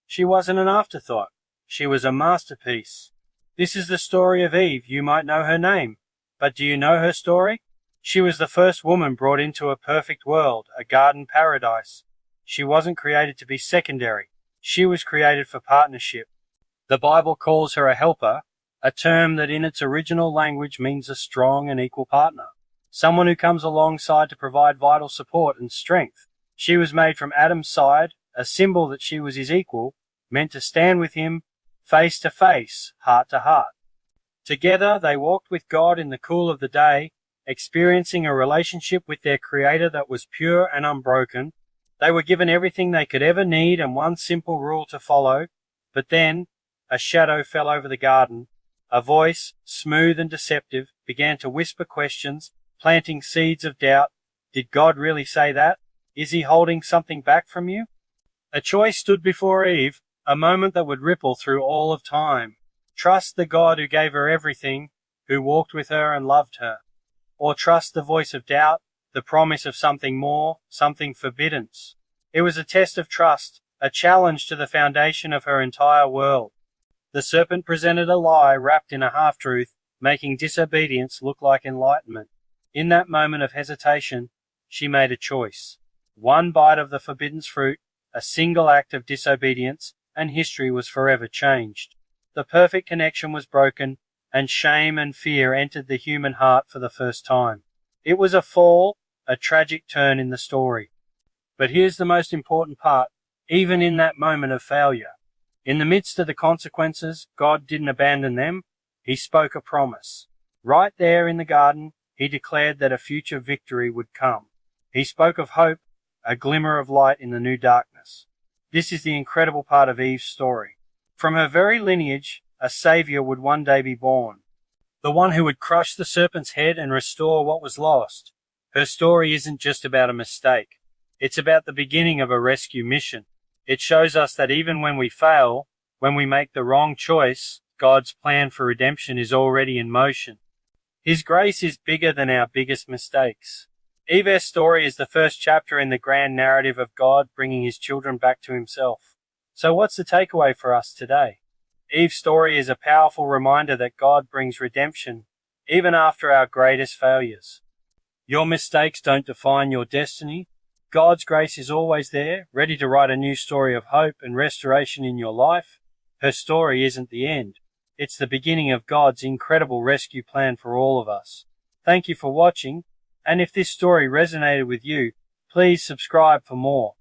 She wasn't an afterthought. She was a masterpiece. This is the story of Eve. You might know her name, but do you know her story? She was the first woman brought into a perfect world, a garden paradise. She wasn't created to be secondary. She was created for partnership. The Bible calls her a helper, a term that in its original language means a strong and equal partner. Someone who comes alongside to provide vital support and strength. She was made from Adam's side, a symbol that she was his equal, meant to stand with him, face to face, heart to heart. Together they walked with God in the cool of the day, experiencing a relationship with their Creator that was pure and unbroken. They were given everything they could ever need and one simple rule to follow. But then, a shadow fell over the garden. A voice, smooth and deceptive, began to whisper questions, planting seeds of doubt. Did God really say that? Is he holding something back from you? A choice stood before Eve, a moment that would ripple through all of time. Trust the God who gave her everything, who walked with her and loved her. Or trust the voice of doubt, the promise of something more, something forbidden. It was a test of trust, a challenge to the foundation of her entire world. The serpent presented a lie wrapped in a half-truth, making disobedience look like enlightenment. In that moment of hesitation, she made a choice. One bite of the forbidden fruit, a single act of disobedience, and history was forever changed. The perfect connection was broken, and shame and fear entered the human heart for the first time. It was a fall, a tragic turn in the story. But here's the most important part, even in that moment of failure. In the midst of the consequences, God didn't abandon them. He spoke a promise. Right there in the garden, he declared that a future victory would come. He spoke of hope, a glimmer of light in the new darkness. This is the incredible part of Eve's story. From her very lineage, a savior would one day be born. The one who would crush the serpent's head and restore what was lost. Her story isn't just about a mistake. It's about the beginning of a rescue mission. It shows us that even when we fail, when we make the wrong choice, God's plan for redemption is already in motion. His grace is bigger than our biggest mistakes. Eve's story is the first chapter in the grand narrative of God bringing his children back to himself. So what's the takeaway for us today? Eve's story is a powerful reminder that God brings redemption, even after our greatest failures. Your mistakes don't define your destiny. God's grace is always there, ready to write a new story of hope and restoration in your life. Her story isn't the end. It's the beginning of God's incredible rescue plan for all of us. Thank you for watching, and if this story resonated with you, please subscribe for more.